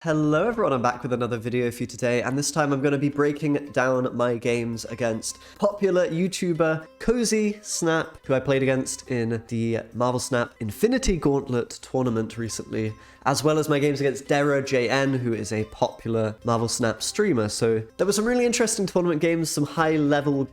Hello everyone, I'm back with another video for you today, and this time I'm going to be breaking down my games against popular YouTuber Cozy Snap, who I played against in the Marvel Snap Infinity Gauntlet tournament recently, as well as my games against DeraJN, who is a popular Marvel Snap streamer. So there were some really interesting tournament games, some high-level,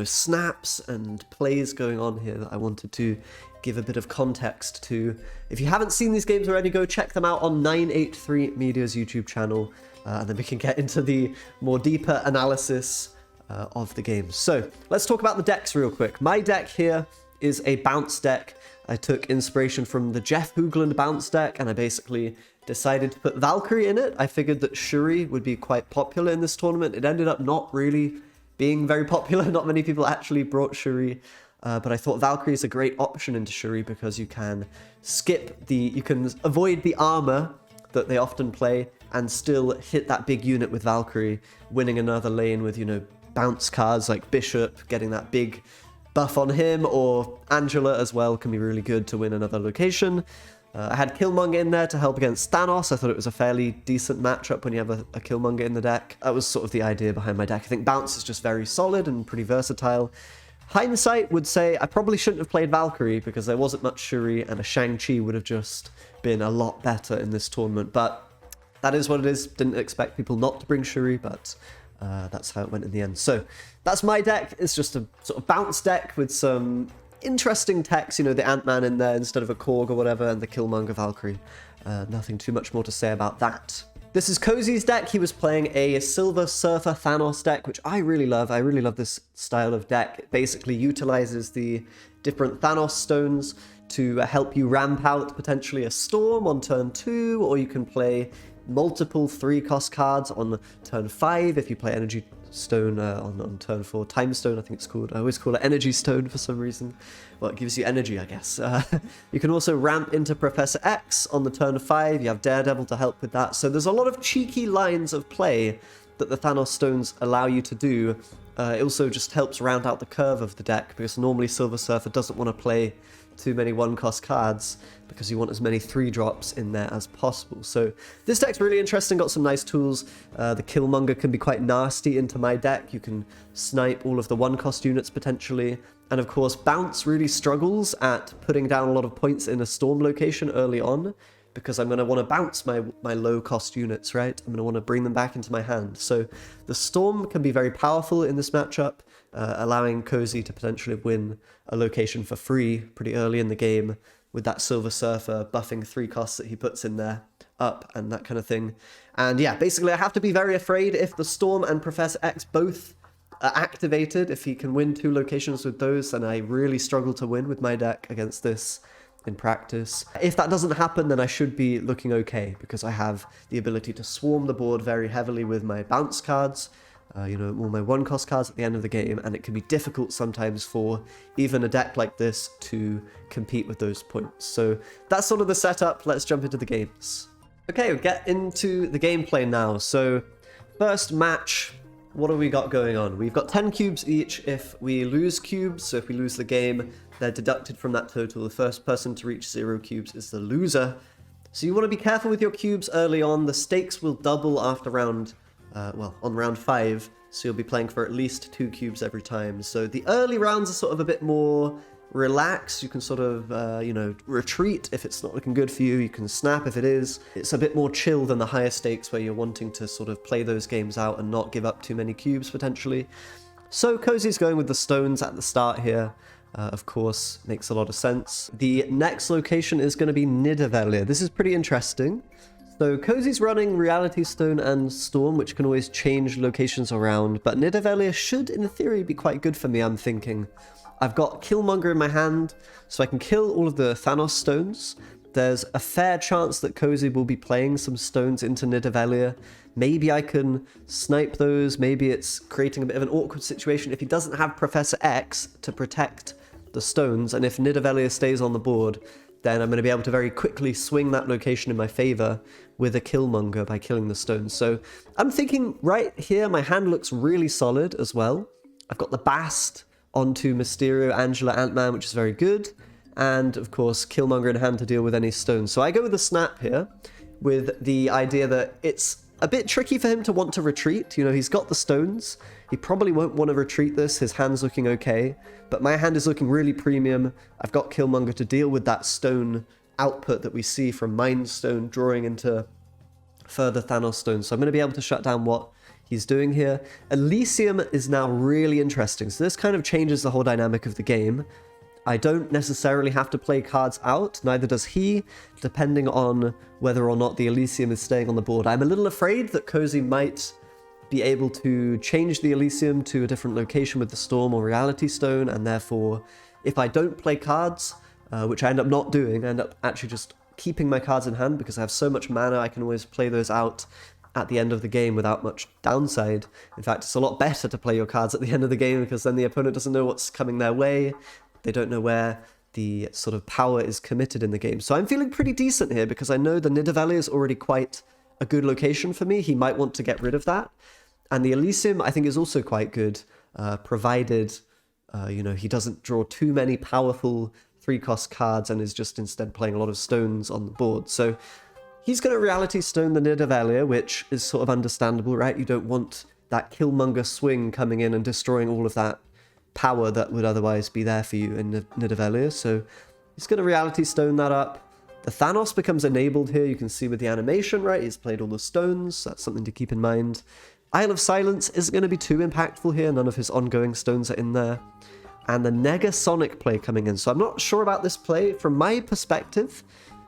snaps and plays going on here that I wanted to give a bit of context to. If you haven't seen these games already, go check them out on 983 Media's YouTube channel, and then we can get into the more deeper analysis of the games. So let's talk about the decks real quick. My deck here is a bounce deck. I took inspiration from the Jeff Hoogland bounce deck, and I basically decided to put Valkyrie in it. I figured that Shuri would be quite popular in this tournament. It ended up not really being very popular. Not many people actually brought Shuri. But I thought Valkyrie is a great option into Shuri because you can avoid the armor that they often play and still hit that big unit with Valkyrie, winning another lane with, bounce cards like Bishop, getting that big buff on him, or Angela as well can be really good to win another location. I had Killmonger in there to help against Thanos. I thought it was a fairly decent matchup when you have a Killmonger in the deck. That was sort of the idea behind my deck. I think bounce is just very solid and pretty versatile. Hindsight would say I probably shouldn't have played Valkyrie because there wasn't much Shuri, and a Shang-Chi would have just been a lot better in this tournament. But that is what it is. Didn't expect people not to bring Shuri, but that's how it went in the end. So that's my deck. It's just a sort of bounce deck with some interesting techs, the Ant-Man in there instead of a Korg or whatever, and the Killmonger Valkyrie. Nothing too much more to say about that. This is Cozy's deck. He was playing a Silver Surfer Thanos deck, which I really love. I really love this style of deck. It basically utilizes the different Thanos stones to help you ramp out potentially a Storm on turn 2, or you can play multiple 3-cost cards on turn 5 if you play Energy Stone on turn 4. Time Stone, I think it's called. I always call it Energy Stone for some reason. Well, it gives you energy, I guess. You can also ramp into Professor X on the turn 5. You have Daredevil to help with that. So there's a lot of cheeky lines of play that the Thanos Stones allow you to do. It also just helps round out the curve of the deck, because normally Silver Surfer doesn't want to play too many 1-cost cards because you want as many 3-drops in there as possible. So this deck's really interesting, got some nice tools. The Killmonger can be quite nasty into my deck. You can snipe all of the 1-cost units potentially. And of course, Bounce really struggles at putting down a lot of points in a Storm location early on, because I'm going to want to bounce my low-cost units, right? I'm going to want to bring them back into my hand. So the Storm can be very powerful in this matchup, allowing Cozy to potentially win a location for free pretty early in the game with that Silver Surfer buffing 3 costs that he puts in there up and that kind of thing. And yeah, basically I have to be very afraid if the Storm and Professor X both are activated. If he can win 2 locations with those, then I really struggle to win with my deck against this in practice. If that doesn't happen, then I should be looking okay, because I have the ability to swarm the board very heavily with my bounce cards, all my 1-cost cards at the end of the game, and it can be difficult sometimes for even a deck like this to compete with those points. So that's sort of the setup. Let's jump into the games. Okay, we'll get into the gameplay now. So first match, what have we got going on? We've got 10 cubes each if we lose cubes. So if we lose the game, they're deducted from that total. The first person to reach 0 cubes is the loser. So you want to be careful with your cubes early on. The stakes will double after on round 5. So you'll be playing for at least 2 cubes every time. So the early rounds are sort of a bit more relaxed. You can sort of, retreat if it's not looking good for you. You can snap if it is. It's a bit more chill than the higher stakes where you're wanting to sort of play those games out and not give up too many cubes potentially. So Cozy's going with the stones at the start here. Of course, makes a lot of sense. The next location is going to be Nidavellir. This is pretty interesting. So Cozy's running Reality Stone and Storm, which can always change locations around, but Nidavellir should, in theory, be quite good for me, I'm thinking. I've got Killmonger in my hand, so I can kill all of the Thanos stones. There's a fair chance that Cozy will be playing some stones into Nidavellir. Maybe I can snipe those, maybe it's creating a bit of an awkward situation if he doesn't have Professor X to protect the stones, and if Nidavellir stays on the board, then I'm going to be able to very quickly swing that location in my favor with a Killmonger by killing the stones. So I'm thinking right here, my hand looks really solid as well. I've got the Bast onto Mysterio, Angela, Ant-Man, which is very good. And of course, Killmonger in hand to deal with any stones. So I go with the snap here. with the idea that it's a bit tricky for him to want to retreat. You know, he's got the stones. He probably won't want to retreat this. His hand's looking okay, but my hand is looking really premium. I've got Killmonger to deal with that stone output that we see from Mind Stone drawing into further Thanos stones. So I'm going to be able to shut down what he's doing here. Elysium is now really interesting. So this kind of changes the whole dynamic of the game. I don't necessarily have to play cards out, neither does he, depending on whether or not the Elysium is staying on the board. I'm a little afraid that Cozy might be able to change the Elysium to a different location with the Storm or Reality Stone, and therefore, if I don't play cards, which I end up not doing, I end up actually just keeping my cards in hand because I have so much mana, I can always play those out at the end of the game without much downside. In fact, it's a lot better to play your cards at the end of the game because then the opponent doesn't know what's coming their way. They don't know where the sort of power is committed in the game. So I'm feeling pretty decent here because I know the Nidavellir is already quite a good location for me. He might want to get rid of that. And the Elysium, I think, is also quite good, provided, he doesn't draw too many powerful 3-cost cards and is just instead playing a lot of stones on the board. So he's going to Reality Stone the Nidavellir, which is sort of understandable, right? You don't want that Killmonger swing coming in and destroying all of that power that would otherwise be there for you in Nidavellir. So he's going to Reality Stone that up. The Thanos becomes enabled here. You can see with the animation, right? He's played all the stones. That's something to keep in mind. Isle of Silence isn't going to be too impactful here. None of his ongoing stones are in there. And the Negasonic play coming in. So I'm not sure about this play. From my perspective...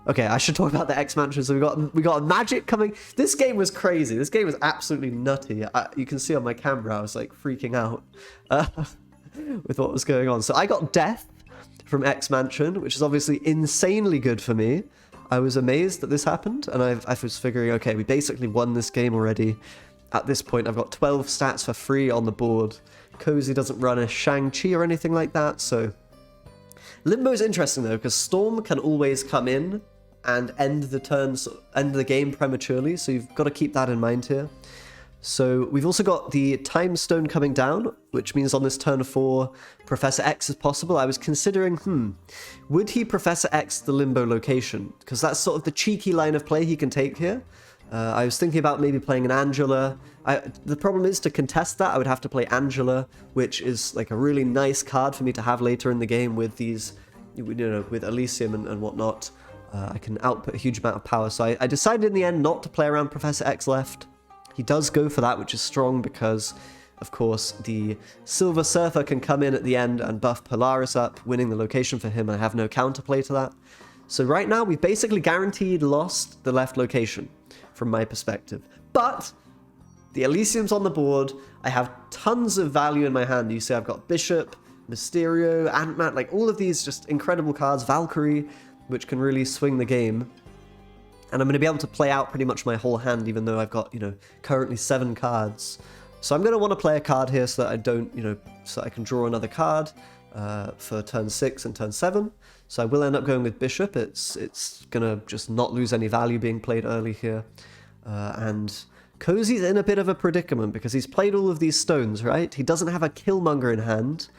Okay, I should talk about the X-Mansion. So we got a magic coming. This game was crazy. This game was absolutely nutty. You can see on my camera, I was like freaking out with what was going on. So I got Death from X-Mansion, which is obviously insanely good for me. I was amazed that this happened, and I was figuring, okay, we basically won this game already. At this point, I've got 12 stats for free on the board. Cozy doesn't run a Shang-Chi or anything like that, so... Limbo's interesting, though, because Storm can always come in and end the game prematurely, so you've got to keep that in mind here. So we've also got the Time Stone coming down, which means on this turn 4, Professor X is possible. I was considering, would he Professor X the Limbo location? Because that's sort of the cheeky line of play he can take here. I was thinking about maybe playing an Angela. The problem is, to contest that, I would have to play Angela, which is like a really nice card for me to have later in the game with these, with Elysium and whatnot. I can output a huge amount of power. So I decided in the end not to play around Professor X left. He does go for that, which is strong because, of course, the Silver Surfer can come in at the end and buff Polaris up, winning the location for him. I have no counterplay to that. So right now, we've basically guaranteed lost the left location, from my perspective. But the Elysium's on the board. I have tons of value in my hand. You see I've got Bishop, Mysterio, Ant-Man, like all of these just incredible cards. Valkyrie, which can really swing the game. And I'm going to be able to play out pretty much my whole hand, even though I've got, currently 7 cards. So I'm going to want to play a card here so that I don't, so I can draw another card for turn 6 and turn 7. So I will end up going with Bishop. It's going to just not lose any value being played early here. And Cozy's in a bit of a predicament because he's played all of these stones, right? He doesn't have a Killmonger in hand.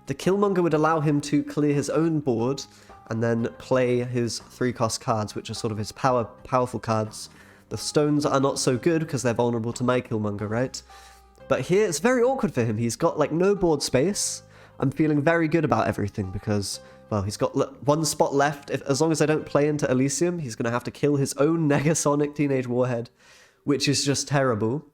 The Killmonger would allow him to clear his own board and then play his 3-cost cards, which are sort of his powerful cards. The stones are not so good because they're vulnerable to my Killmonger, right? But here it's very awkward for him. He's got like no board space. I'm feeling very good about everything because, well, he's got 1 spot left. As long as I don't play into Elysium, he's going to have to kill his own Negasonic Teenage Warhead, which is just terrible.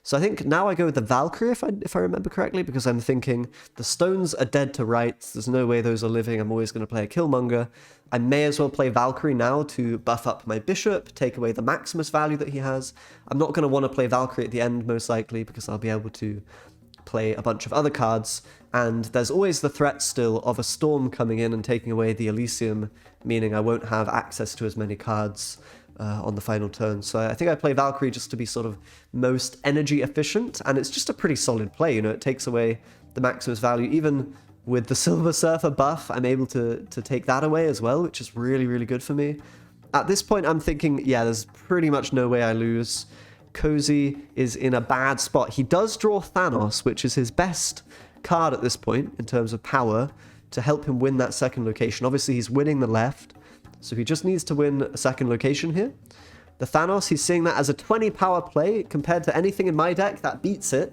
So I think now I go with the Valkyrie, if I remember correctly, because I'm thinking the stones are dead to rights. There's no way those are living. I'm always going to play a Killmonger. I may as well play Valkyrie now to buff up my Bishop, take away the Maximus value that he has. I'm not going to want to play Valkyrie at the end, most likely, because I'll be able to play a bunch of other cards. And there's always the threat still of a Storm coming in and taking away the Elysium, meaning I won't have access to as many cards on the final turn. So I think I play Valkyrie just to be sort of most energy efficient, and it's just a pretty solid play. It takes away the Maximus value. Even with the Silver Surfer buff, I'm able to take that away as well, which is really, really good for me. At this point, I'm thinking, yeah, there's pretty much no way I lose. Cozy is in a bad spot. He does draw Thanos, which is his best card at this point in terms of power to help him win that second location. Obviously, he's winning the left, so he just needs to win a second location here. The Thanos, he's seeing that as a 20 power play compared to anything in my deck that beats it.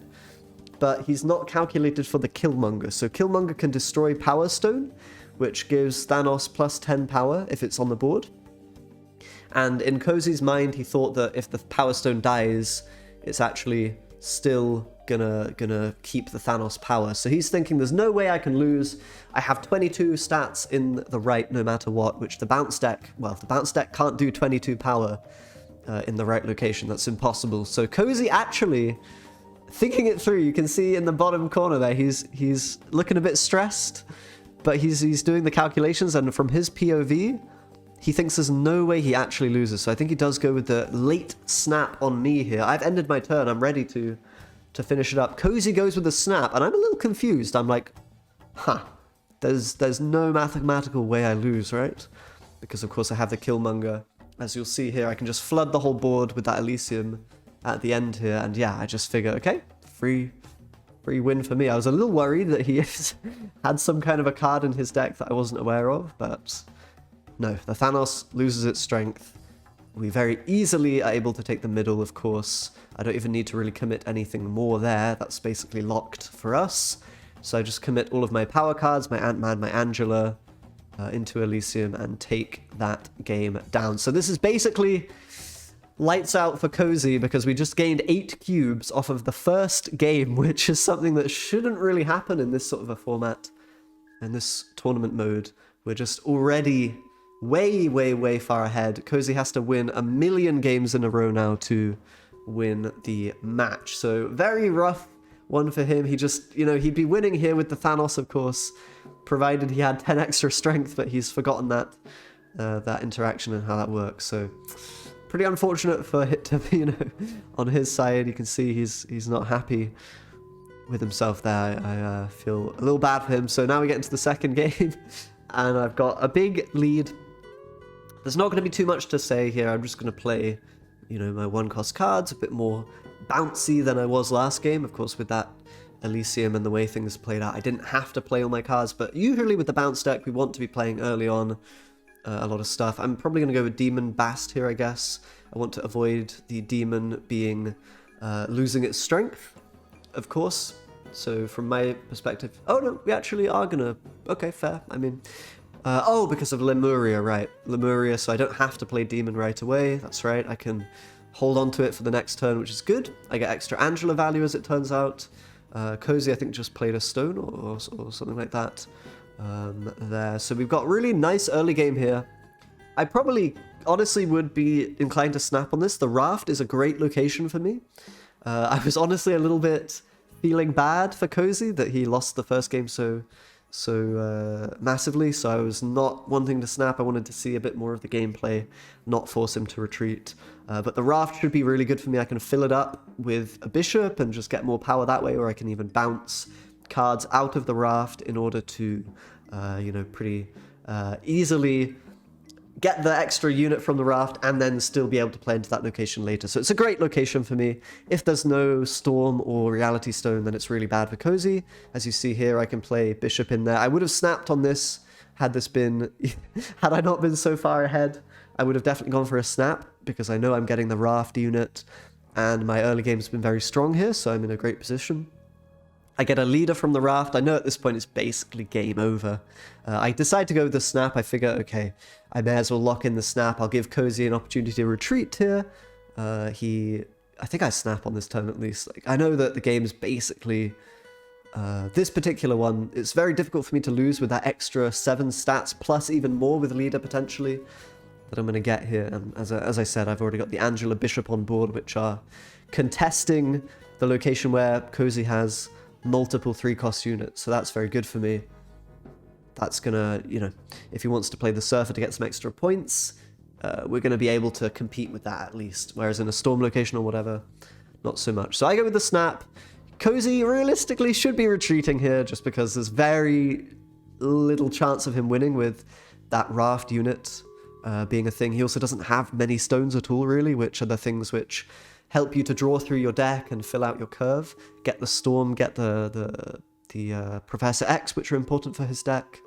But he's not calculated for the Killmonger. So Killmonger can destroy Power Stone, which gives Thanos plus 10 power if it's on the board. And in Cozy's mind, he thought that if the Power Stone dies, it's actually still gonna keep the Thanos power. So he's thinking there's no way I can lose. I have 22 stats in the right no matter what, which the bounce deck, well, the bounce deck can't do 22 power in the right location. That's impossible. So Cozy actually, thinking it through, you can see in the bottom corner there, he's looking a bit stressed, but he's doing the calculations, and from his POV, he thinks there's no way he actually loses. So I think he does go with the late snap on me here. I've ended my turn. I'm ready to finish it up. Cozy goes with the snap, and I'm a little confused. I'm like, there's no mathematical way I lose, right? Because, of course, I have the Killmonger. As you'll see here, I can just flood the whole board with that Elysium at the end here. And yeah, I just figure, okay, free win for me. I was a little worried that he had some kind of a card in his deck that I wasn't aware of, but no, the Thanos loses its strength. We very easily are able to take the middle, of course. I don't even need to really commit anything more there. That's basically locked for us. So I just commit all of my power cards, my Ant-Man, my Angela, into Elysium and take that game down. So this is basically lights out for Cozy because we just gained 8 cubes off of the first game, which is something that shouldn't really happen in this sort of a format, in this tournament mode. We're just already way far ahead. Cozy has to win 1 million games in a row now to win the match. So very rough one for him. He just, he'd be winning here with the Thanos, of course, provided he had 10 extra strength, but he's forgotten that interaction and how that works. So pretty unfortunate for it to be, on his side. You can see he's not happy with himself there. I feel a little bad for him. So now we get into the second game, and I've got a big lead. There's not going to be too much to say here. I'm just going to play, my 1-cost cards, a bit more bouncy than I was last game. Of course, with that Elysium and the way things played out, I didn't have to play all my cards, but usually with the bounce deck, we want to be playing early on a lot of stuff. I'm probably going to go with Demon Bast here, I guess. I want to avoid the demon being losing its strength, of course. So from my perspective, oh no, we actually are going to, okay, fair. I mean, because of Lemuria, right. Lemuria, so I don't have to play Demon right away. That's right, I can hold on to it for the next turn, which is good. I get extra Angela value, as it turns out. Cozy, I think, just played a stone or something like that there. So we've got really nice early game here. I probably, honestly, would be inclined to snap on this. The raft is a great location for me. I was honestly a little bit feeling bad for Cozy that he lost the first game so massively, so I was not wanting to snap. I wanted to see a bit more of the gameplay, not force him to retreat. But the raft should be really good for me. I can fill it up with a bishop and just get more power that way, or I can even bounce cards out of the raft in order to, pretty easily get the extra unit from the raft and then still be able to play into that location later. So it's a great location for me. If there's no Storm or Reality Stone, then it's really bad for Cozy. As you see here, I can play Bishop in there. I would have snapped on this had this been, had I not been so far ahead. I would have definitely gone for a snap because I know I'm getting the raft unit and my early game's been very strong here, so I'm in a great position. I get a leader from the raft. I know at this point it's basically game over. I decide to go with the snap. I figure, okay, I may as well lock in the snap. I'll give Cozy an opportunity to retreat here. I think I snap on this turn at least. I know that the game's basically, this particular one, it's very difficult for me to lose with that extra 7 stats, plus even more with leader potentially that I'm going to get here. And as I said, I've already got the Angela Bishop on board, which are contesting the location where Cozy has multiple 3-cost units, so that's very good for me. That's gonna, if he wants to play the Surfer to get some extra points, we're gonna be able to compete with that at least, whereas in a Storm location or whatever, not so much. So I go with the snap. Cozy realistically should be retreating here just because there's very little chance of him winning with that raft unit being a thing. He also doesn't have many stones at all, really, which are the things which help you to draw through your deck and fill out your curve. Get the Storm, get the Professor X, which are important for his deck.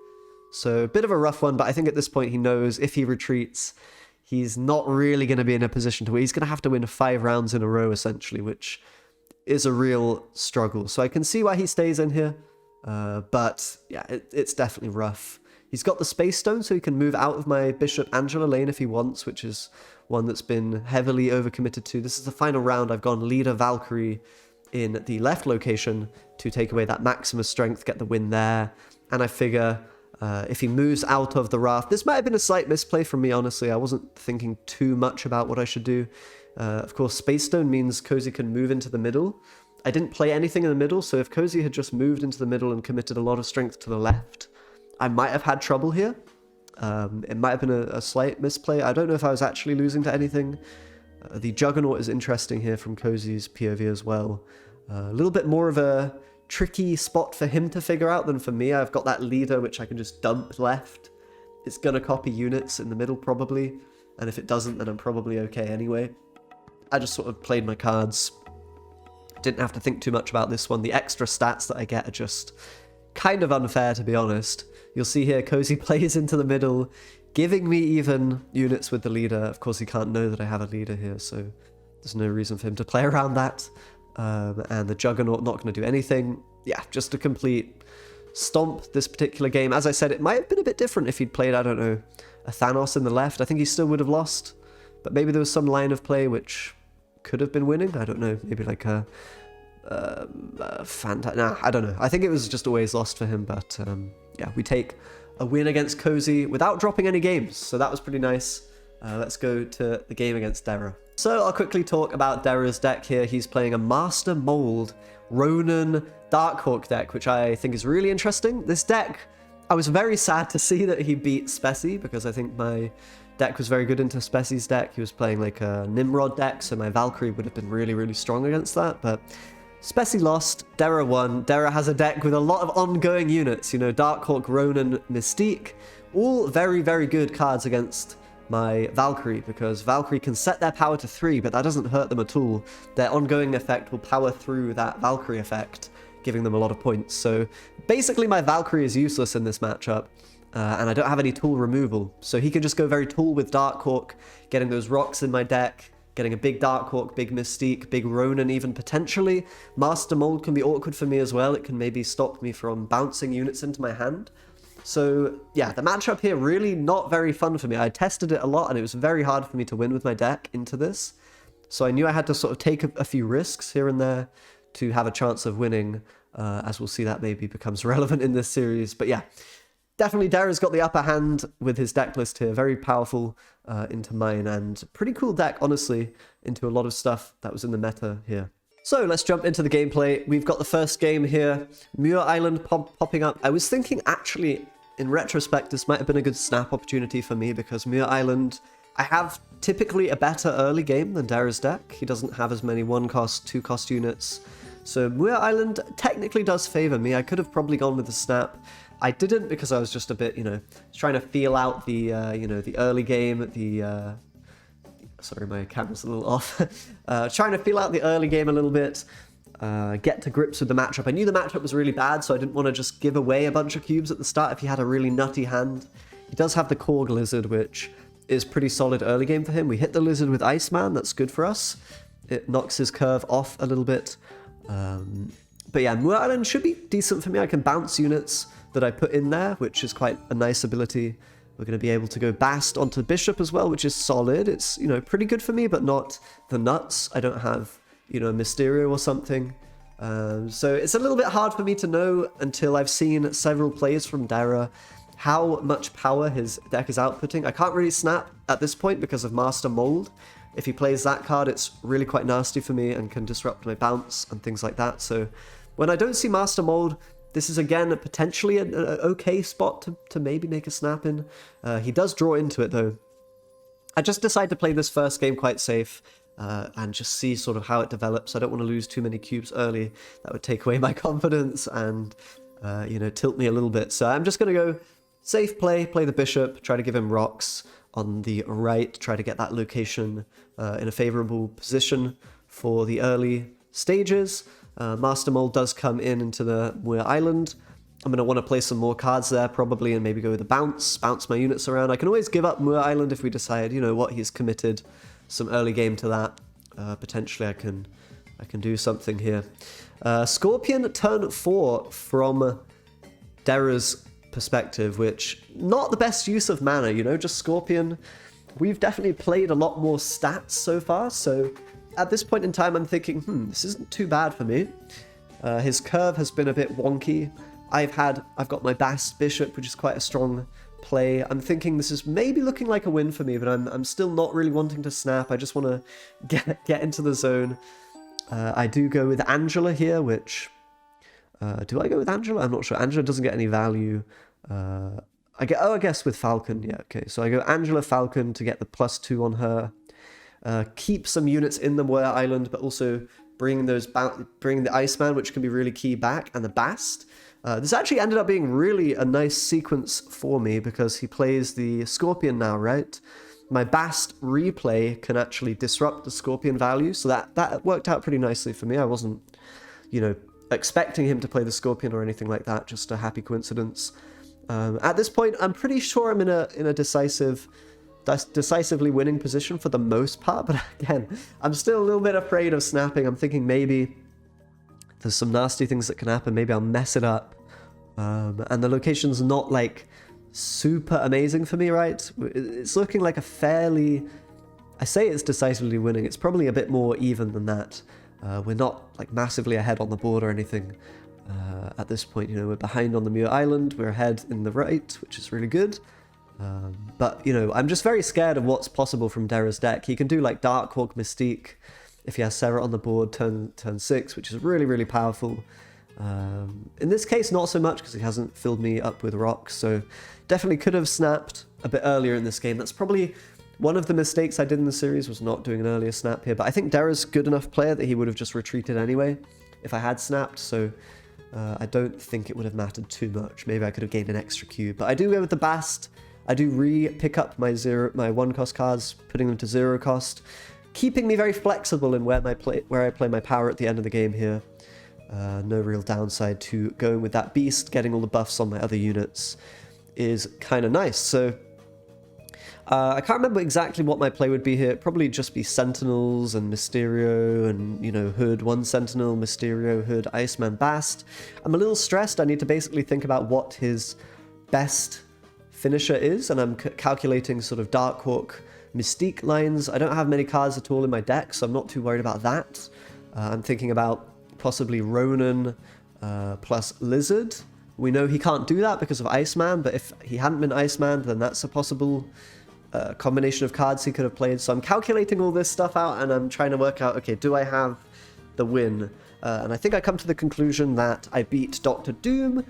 So a bit of a rough one, but I think at this point he knows if he retreats, he's not really going to be in a position to win. He's going to have to win 5 rounds in a row, essentially, which is a real struggle. So I can see why he stays in here, but yeah, it's definitely rough. He's got the Space Stone, so he can move out of my Bishop Angela lane if he wants, which is one that's been heavily overcommitted to. This is the final round. I've gone leader Valkyrie in the left location to take away that Maximus strength, get the win there. And I figure if he moves out of the raft, this might have been a slight misplay from me, honestly. I wasn't thinking too much about what I should do. Of course, Space Stone means Cozy can move into the middle. I didn't play anything in the middle, so if Cozy had just moved into the middle and committed a lot of strength to the left, I might have had trouble here. It might have been a slight misplay. I don't know if I was actually losing to anything. The Juggernaut is interesting here from Cozy's POV as well. A little bit more of a tricky spot for him to figure out than for me. I've got that leader which I can just dump left. It's going to copy units in the middle probably, and if it doesn't then I'm probably okay anyway. I just sort of played my cards. Didn't have to think too much about this one. The extra stats that I get are just kind of unfair, to be honest. You'll see here Cozy plays into the middle, giving me even units with the leader. Of course, he can't know that I have a leader here, so there's no reason for him to play around that. And the Juggernaut not going to do anything. Yeah, just a complete stomp this particular game. As I said, it might have been a bit different if he'd played, I don't know, a Thanos in the left. I think he still would have lost, but maybe there was some line of play which could have been winning. I don't know, maybe like a nah, I don't know. I think it was just always lost for him, but yeah, we take a win against Cozy without dropping any games, so that was pretty nice. Let's go to the game against Dara. So I'll quickly talk about Dara's deck here. He's playing a Master Mold Ronin Darkhawk deck, which I think is really interesting. This deck, I was very sad to see that he beat Speci, because I think my deck was very good into Speci's deck. He was playing like a Nimrod deck, so my Valkyrie would have been really, really strong against that, but Speci lost, Dara won. Dara has a deck with a lot of ongoing units, you know, Darkhawk, Ronin, Mystique, all very, very good cards against my Valkyrie, because Valkyrie can set their power to 3, but that doesn't hurt them at all. Their ongoing effect will power through that Valkyrie effect, giving them a lot of points. So basically my Valkyrie is useless in this matchup, and I don't have any tool removal. So he can just go very tool with Darkhawk, getting those rocks in my deck, getting a big Darkhawk, big Mystique, big Ronin even potentially. Master Mold can be awkward for me as well. It can maybe stop me from bouncing units into my hand. So yeah, the matchup here really not very fun for me. I tested it a lot and it was very hard for me to win with my deck into this. So I knew I had to sort of take a few risks here and there to have a chance of winning, as we'll see that maybe becomes relevant in this series. But yeah, definitely Dara's got the upper hand with his deck list here. Very powerful into mine, and pretty cool deck, honestly, into a lot of stuff that was in the meta here. So let's jump into the gameplay. We've got the first game here. Muir Island popping up. I was thinking, actually, in retrospect, this might have been a good snap opportunity for me, because Muir Island, I have typically a better early game than Dara's deck. He doesn't have as many 1-cost, 2-cost units. So Muir Island technically does favor me. I could have probably gone with the snap. I didn't, because I was just a bit, you know, trying to feel out the, you know, the early game, sorry, my camera's a little off. Trying to feel out the early game a little bit, get to grips with the matchup. I knew the matchup was really bad, so I didn't want to just give away a bunch of cubes at the start if he had a really nutty hand. He does have the Korg Lizard, which is pretty solid early game for him. We hit the Lizard with Iceman, that's good for us. It knocks his curve off a little bit. But yeah, Muir Island should be decent for me. I can bounce units that I put in there, which is quite a nice ability. We're going to be able to go Bast onto Bishop as well, which is solid. It's, you know, pretty good for me, but not the nuts. I don't have, you know, Mysterio or something. So it's a little bit hard for me to know until I've seen several plays from Dara how much power his deck is outputting. I can't really snap at this point because of Master Mold. If he plays that card, it's really quite nasty for me and can disrupt my bounce and things like that. So when I don't see Master Mold, this is, again, potentially an okay spot to maybe make a snap in. He does draw into it, though. I just decided to play this first game quite safe and just see sort of how it develops. I don't want to lose too many cubes early. That would take away my confidence and, you know, tilt me a little bit. So I'm just going to go safe play the Bishop, try to give him rocks on the right, try to get that location in a favorable position for the early stages. Master Mold does come into the Muir Island. I'm going to want to play some more cards there probably and maybe go with a bounce my units around. I can always give up Moor Island if we decide, you know what, he's committed some early game to that. Potentially I can do something here. Scorpion turn 4 from Dara's perspective, which not the best use of mana, you know, just Scorpion. We've definitely played a lot more stats so far, so at this point in time I'm thinking, this isn't too bad for me. His curve has been a bit wonky. I've got my Bast Bishop, which is quite a strong play. I'm thinking this is maybe looking like a win for me, but I'm still not really wanting to snap. I just want to get into the zone. I do go with Angela here, which... do I go with Angela? I'm not sure. Angela doesn't get any value. I guess with Falcon. Yeah, okay. So I go Angela Falcon to get the +2 on her. Keep some units in the Moir Island, but also bring the Iceman, which can be really key back, and the Bast. This actually ended up being really a nice sequence for me because he plays the Scorpion now, right? My Bast replay can actually disrupt the Scorpion value, so that worked out pretty nicely for me. I wasn't, you know, expecting him to play the Scorpion or anything like that, just a happy coincidence. At this point, I'm pretty sure I'm in a decisively winning position for the most part, but again, I'm still a little bit afraid of snapping. I'm thinking maybe there's some nasty things that can happen. Maybe I'll mess it up. And the location's not like super amazing for me, right? It's looking like a fairly... I say it's decisively winning. It's probably a bit more even than that. We're not like massively ahead on the board or anything at this point. You know, we're behind on the Muir Island. We're ahead in the right, which is really good. But, you know, I'm just very scared of what's possible from Dara's deck. He can do like Darkhawk Mystique if he has Serra on the board turn 6, which is really, really powerful. In this case, not so much because he hasn't filled me up with rocks, so definitely could have snapped a bit earlier in this game. That's probably one of the mistakes I did in the series, was not doing an earlier snap here, but I think Dara's good enough player that he would have just retreated anyway if I had snapped, so I don't think it would have mattered too much. Maybe I could have gained an extra cube, but I do go with the Bast. I do re-pick up my 1-cost cards, putting them to 0 cost, keeping me very flexible in where I play my power at the end of the game here. No real downside to going with that Beast. Getting all the buffs on my other units is kind of nice. So I can't remember exactly what my play would be here. It'd probably just be Sentinels and Mysterio and, you know, Hood, 1 Sentinel, Mysterio, Hood, Iceman, Bast. I'm a little stressed. I need to basically think about what his best finisher is, and I'm calculating sort of Darkhawk Mystique lines. I don't have many cards at all in my deck, so I'm not too worried about that. I'm thinking about possibly Ronan plus Lizard. We know he can't do that because of Iceman, but if he hadn't been Iceman, then that's a possible combination of cards he could have played. So I'm calculating all this stuff out, and I'm trying to work out, okay, do I have the win? And I think I come to the conclusion that I beat Dr. Doom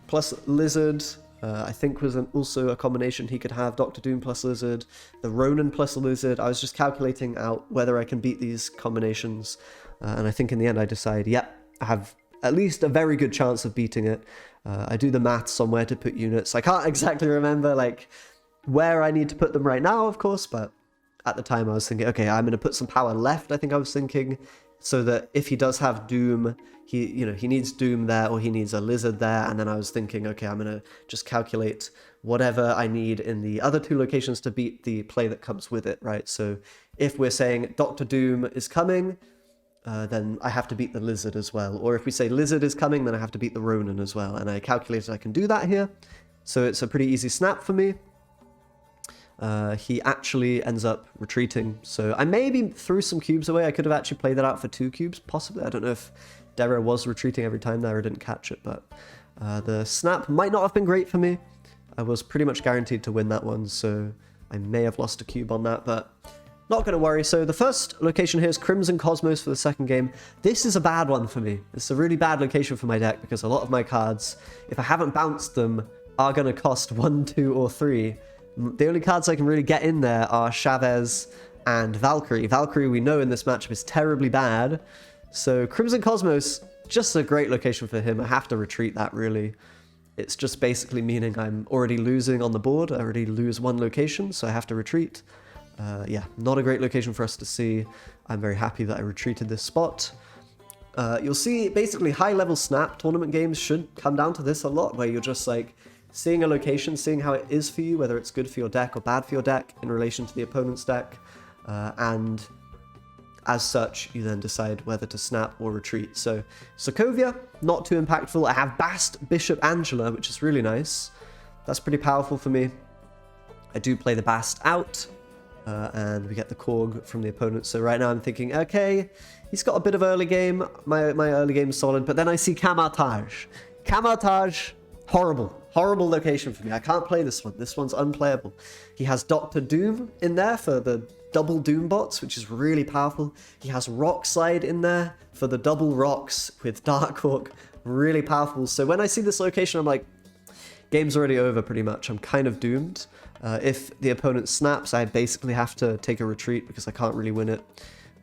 plus Lizard. I think was also a combination he could have, Dr. Doom plus Lizard, the Ronan plus Lizard. I was just calculating out whether I can beat these combinations. And I think in the end I decide, yep, I have at least a very good chance of beating it. I do the maths on where to put units. I can't exactly remember like where I need to put them right now, of course, but at the time I was thinking, okay, I'm going to put some power left, I think I was thinking, so that if he does have Doom, he needs Doom there, or he needs a Lizard there, and then I was thinking, okay, I'm going to just calculate whatever I need in the other 2 locations to beat the play that comes with it, right? So if we're saying Dr. Doom is coming, then I have to beat the Lizard as well. Or if we say Lizard is coming, then I have to beat the Ronan as well. And I calculated I can do that here. So it's a pretty easy snap for me. He actually ends up retreating. So I maybe threw some cubes away. I could have actually played that out for 2 cubes, possibly. I don't know if Dara was retreating every time there. I didn't catch it, but the snap might not have been great for me. I was pretty much guaranteed to win that one, so I may have lost a cube on that, but not going to worry. So the first location here is Crimson Cosmos for the second game. This is a bad one for me. It's a really bad location for my deck because a lot of my cards, if I haven't bounced them, are going to cost 1, 2, or 3. The only cards I can really get in there are Chavez and Valkyrie. Valkyrie, we know in this matchup, is terribly bad. So Crimson Cosmos, just a great location for him. I have to retreat that, really. It's just basically meaning I'm already losing on the board. I already lose 1 location, so I have to retreat. Yeah, not a great location for us to see. I'm very happy that I retreated this spot. You'll see basically high-level Snap tournament games should come down to this a lot, where you're just like seeing a location, seeing how it is for you, whether it's good for your deck or bad for your deck in relation to the opponent's deck, and as such, you then decide whether to snap or retreat. So Sokovia, not too impactful. I have Bast, Bishop, Angela, which is really nice. That's pretty powerful for me. I do play the Bast out, and we get the Korg from the opponent. So right now I'm thinking, okay, he's got a bit of early game. My early game is solid, but then I see Kamartaj. Kamartaj, horrible location for me. I can't play this one. This one's unplayable. He has Dr. Doom in there for the double Doom bots, which is really powerful. He has Rock Slide in there for the double rocks with Dark Hawk. Really powerful. So when I see this location, I'm like, game's already over pretty much. I'm kind of doomed. If the opponent snaps, I basically have to take a retreat because I can't really win it.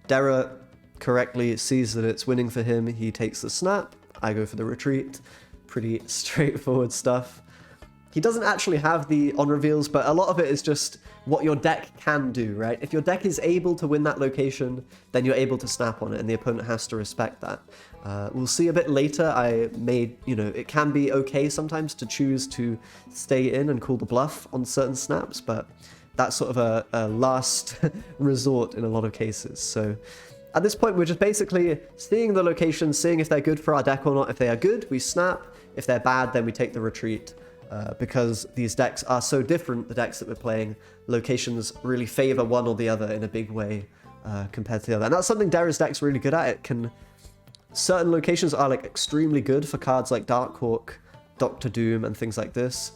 Dara correctly sees that it's winning for him. He takes the snap. I go for the retreat. Pretty straightforward stuff. He doesn't actually have the on reveals, but a lot of it is just what your deck can do, right? If your deck is able to win that location, then you're able to snap on it, and the opponent has to respect that. We'll see a bit later. I made, it can be okay sometimes to choose to stay in and call the bluff on certain snaps, but that's sort of a last resort in a lot of cases. So at this point, we're just basically seeing the location, seeing if they're good for our deck or not. If they are good, we snap. If they're bad, then we take the retreat. Because these decks are so different, the decks that we're playing, locations really favor one or the other in a big way compared to the other. And that's something Dara's deck's really good at. Certain locations are like extremely good for cards like Darkhawk, Dr. Doom, and things like this.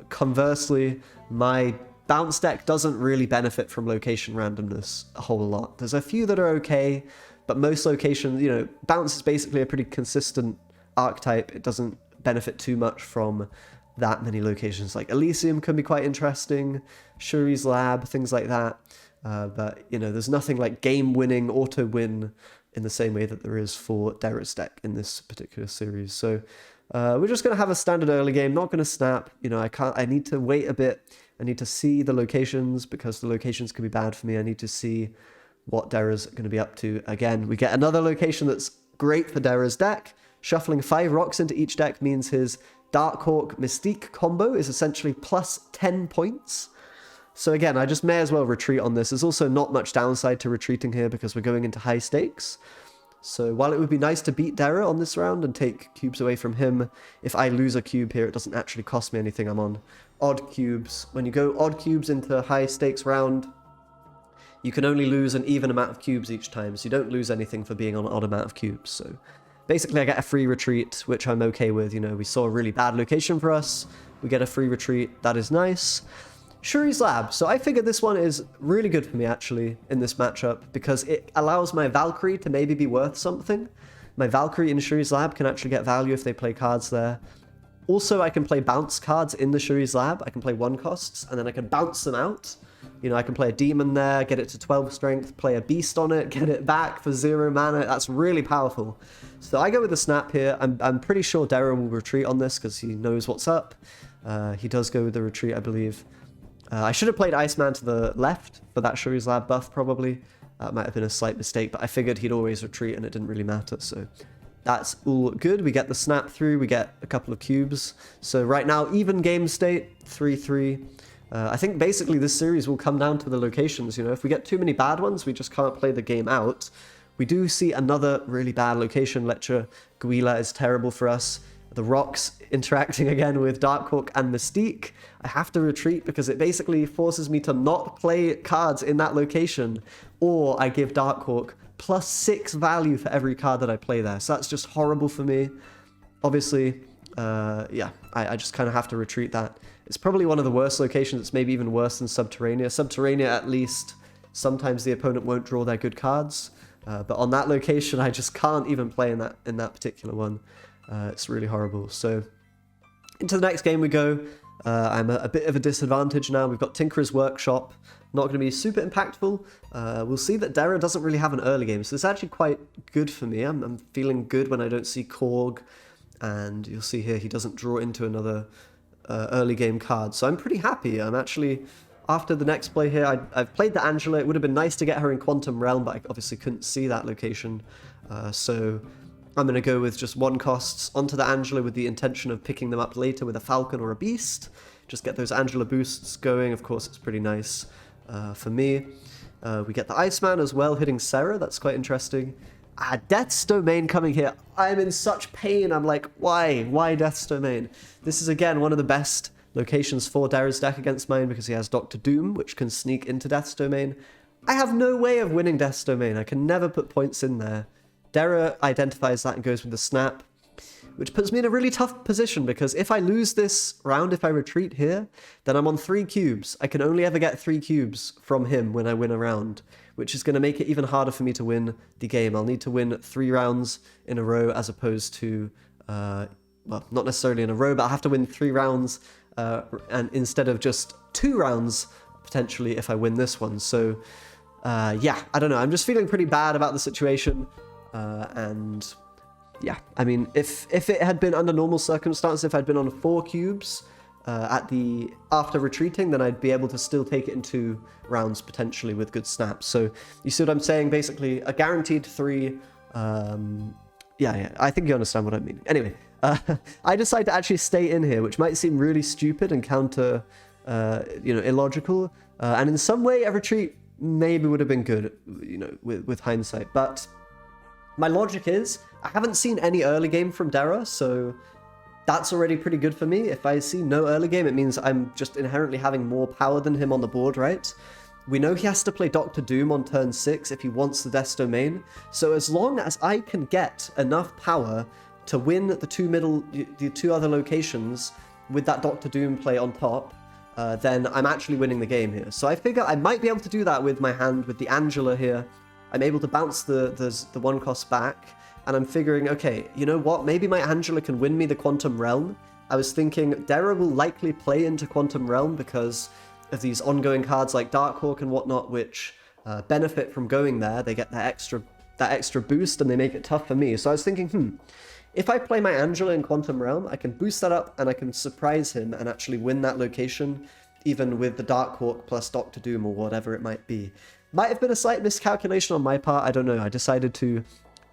Conversely, my bounce deck doesn't really benefit from location randomness a whole lot. There's a few that are okay, but most locations, bounce is basically a pretty consistent archetype. It doesn't benefit too much from that many locations. Like Elysium can be quite interesting, Shuri's Lab, things like that. But, there's nothing like game-winning, auto-win in the same way that there is for Dera's deck in this particular series. So we're just going to have a standard early game, not going to snap. I need to wait a bit. I need to see the locations because the locations can be bad for me. I need to see what Dera's going to be up to. Again, we get another location that's great for Dera's deck. Shuffling 5 rocks into each deck means his Darkhawk Mystique combo is essentially plus 10 points. So again, I just may as well retreat on this. There's also not much downside to retreating here because we're going into high stakes. So while it would be nice to beat Dara on this round and take cubes away from him, if I lose a cube here, it doesn't actually cost me anything. I'm on odd cubes. When you go odd cubes into a high stakes round, you can only lose an even amount of cubes each time. So you don't lose anything for being on an odd amount of cubes. So basically I get a free retreat, which I'm okay with. We saw a really bad location for us. We get a free retreat. That is nice. Shuri's Lab. So I figured this one is really good for me, actually, in this matchup, because it allows my Valkyrie to maybe be worth something. My Valkyrie in Shuri's Lab can actually get value if they play cards there. Also, I can play bounce cards in the Shuri's Lab. I can play 1 costs, and then I can bounce them out. I can play a demon there, get it to 12 strength, play a beast on it, get it back for 0 mana. That's really powerful. So I go with the snap here. I'm pretty sure Dara will retreat on this because he knows what's up. He does go with the retreat, I believe. I should have played Iceman to the left for that Shuri's Lab buff, probably. That might have been a slight mistake, but I figured he'd always retreat and it didn't really matter, so that's all good. We get the snap through, we get a couple of cubes. So right now, even game state, 3-3. I think basically this series will come down to the locations. If we get too many bad ones, we just can't play the game out. We do see another really bad location. Lecture Guila is terrible for us. The rocks interacting again with Darkhawk and Mystique. I have to retreat because it basically forces me to not play cards in that location, or I give Darkhawk plus 6 value for every card that I play there. So that's just horrible for me. Obviously, yeah, I just kind of have to retreat that. It's probably one of the worst locations. It's maybe even worse than Subterranea. Subterranea, at least, sometimes the opponent won't draw their good cards. But on that location, I just can't even play in that particular one. It's really horrible. So into the next game we go. I'm at a bit of a disadvantage now. We've got Tinkerer's Workshop. Not going to be super impactful. We'll see that Dara doesn't really have an early game, so it's actually quite good for me. I'm feeling good when I don't see Korg, and you'll see here he doesn't draw into another early game card. So I'm pretty happy. I'm actually, after the next play here, I've played the Angela. It would have been nice to get her in Quantum Realm, but I obviously couldn't see that location. So I'm going to go with just 1 costs onto the Angela with the intention of picking them up later with a Falcon or a Beast. Just get those Angela boosts going. Of course, it's pretty nice for me. We get the Iceman as well, hitting Sarah. That's quite interesting. Death's Domain coming here. I'm in such pain. I'm like, why? Why Death's Domain? This is, again, one of the best locations for Dara's deck against mine because he has Dr. Doom, which can sneak into Death's Domain. I have no way of winning Death's Domain. I can never put points in there. Dara identifies that and goes with the snap, which puts me in a really tough position because if I lose this round, if I retreat here, then I'm on 3 cubes. I can only ever get 3 cubes from him when I win a round, which is going to make it even harder for me to win the game. I'll need to win 3 rounds in a row as opposed to, well, not necessarily in a row, but I'll have to win 3 rounds and instead of just 2 rounds, potentially, if I win this one. So, yeah, I don't know. I'm just feeling pretty bad about the situation. And yeah, I mean, if it had been under normal circumstances, if I'd been on 4 cubes after retreating, then I'd be able to still take it in 2 rounds potentially with good snaps. So you see what I'm saying? Basically, a guaranteed 3. Yeah, I think you understand what I mean. Anyway, I decided to actually stay in here, which might seem really stupid and counter, illogical. And in some way, a retreat maybe would have been good, with hindsight. But my logic is, I haven't seen any early game from Dara, so that's already pretty good for me. If I see no early game, it means I'm just inherently having more power than him on the board, right? We know he has to play Dr. Doom on turn 6 if he wants the Death's Domain, so as long as I can get enough power to win the 2 other locations with that Dr. Doom play on top, then I'm actually winning the game here. So I figure I might be able to do that with my hand with the Angela here. I'm able to bounce the 1 cost back, and I'm figuring, okay, you know what? Maybe my Angela can win me the Quantum Realm. I was thinking Dara will likely play into Quantum Realm because of these ongoing cards like Darkhawk and whatnot, which benefit from going there. They get that extra boost, and they make it tough for me. So I was thinking, if I play my Angela in Quantum Realm, I can boost that up, and I can surprise him and actually win that location, even with the Darkhawk plus Dr. Doom or whatever it might be. Might have been a slight miscalculation on my part, I don't know. I decided to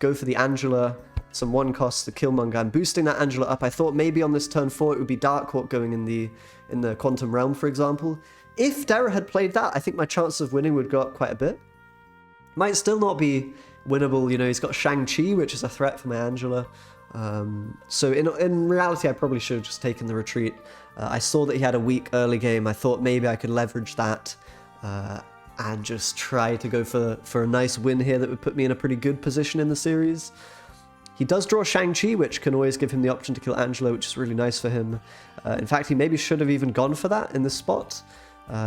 go for the Angela, some 1 cost to Killmonger. I'm boosting that Angela up. I thought maybe on this turn 4 it would be Darkhawk going in the Quantum Realm, for example. If Dara had played that, I think my chance of winning would go up quite a bit. Might still not be winnable, he's got Shang-Chi, which is a threat for my Angela. So in reality, I probably should have just taken the retreat. I saw that he had a weak early game. I thought maybe I could leverage that and just try to go for a nice win here that would put me in a pretty good position in the series. He does draw Shang-Chi, which can always give him the option to kill Angela, which is really nice for him. In fact, he maybe should have even gone for that in this spot.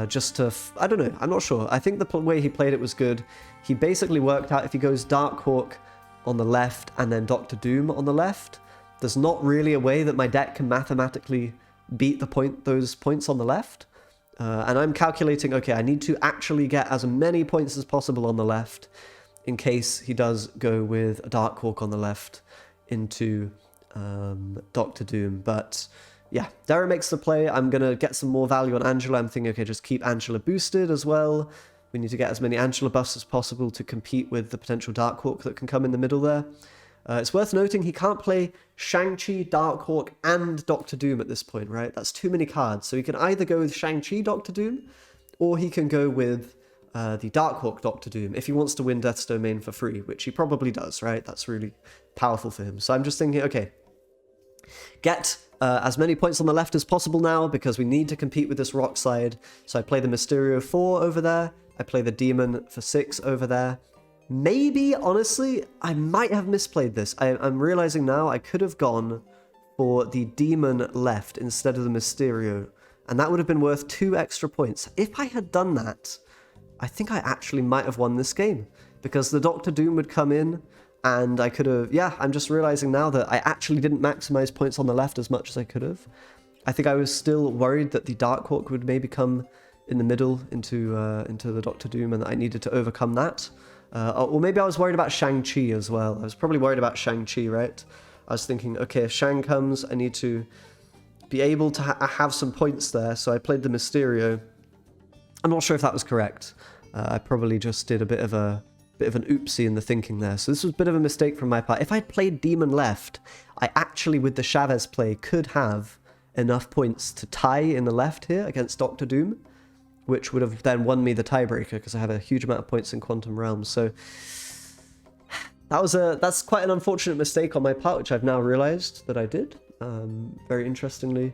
Just to... I don't know, I'm not sure. I think the way he played it was good. He basically worked out if he goes Darkhawk on the left and then Dr. Doom on the left, there's not really a way that my deck can mathematically beat those points on the left. And I'm calculating, okay, I need to actually get as many points as possible on the left in case he does go with a Darkhawk on the left into Dr. Doom. But yeah, Dara makes the play. I'm going to get some more value on Angela. I'm thinking, okay, just keep Angela boosted as well. We need to get as many Angela buffs as possible to compete with the potential Darkhawk that can come in the middle there. It's worth noting he can't play Shang-Chi, Darkhawk, and Dr. Doom at this point, right? That's too many cards. So he can either go with Shang-Chi, Dr. Doom, or he can go with the Darkhawk, Dr. Doom, if he wants to win Death's Domain for free, which he probably does, right? That's really powerful for him. So I'm just thinking, okay, get as many points on the left as possible now, because we need to compete with this rock side. So I play the Mysterio 4 over there. I play the Demon for 6 over there. Maybe, honestly, I might have misplayed this. I'm realizing now I could have gone for the Demon left instead of the Mysterio, and that would have been worth 2 extra points. If I had done that, I think I actually might have won this game, because the Dr. Doom would come in, and I could have... Yeah, I'm just realizing now that I actually didn't maximize points on the left as much as I could have. I think I was still worried that the Darkhawk would maybe come in the middle into the Dr. Doom, and that I needed to overcome that. Or maybe I was worried about Shang-Chi as well. I was probably worried about Shang-Chi, right? I was thinking, okay, if Shang comes, I need to be able to have some points there, so I played the Mysterio. I'm not sure if that was correct. I probably just did a bit of a bit of an oopsie in the thinking there. So this was a bit of a mistake from my part. If I'd played Demon left, I actually, with the Chavez play, could have enough points to tie in the left here against Dr. Doom, which would have then won me the tiebreaker because I have a huge amount of points in Quantum Realms. So that's quite an unfortunate mistake on my part, which I've now realized that I did. Very interestingly,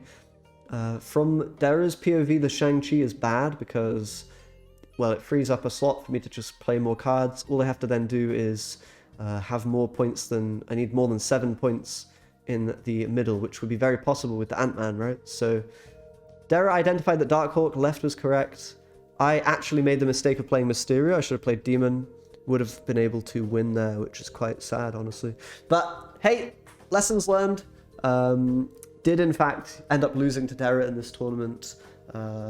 from Dara's POV, the Shang-Chi is bad because, well, it frees up a slot for me to just play more cards. All I have to then do is have more points than... I need more than 7 points in the middle, which would be very possible with the Ant-Man, right? So Dara identified that Darkhawk left was correct. I actually made the mistake of playing Mysterio. I should have played Demon. Would have been able to win there, which is quite sad, honestly. But hey, lessons learned. Did in fact end up losing to Dara in this tournament.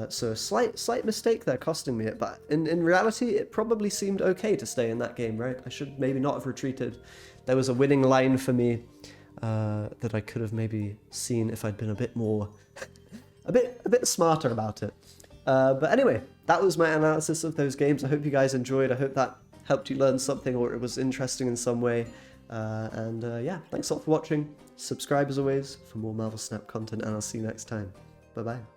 So a slight mistake there costing me it, but in reality, it probably seemed okay to stay in that game, right? I should maybe not have retreated. There was a winning line for me that I could have maybe seen if I'd been a bit more, a bit smarter about it. But anyway, that was my analysis of those games. I hope you guys enjoyed. I hope that helped you learn something or it was interesting in some way. Yeah, thanks a lot for watching. Subscribe as always for more Marvel Snap content, and I'll see you next time. Bye-bye.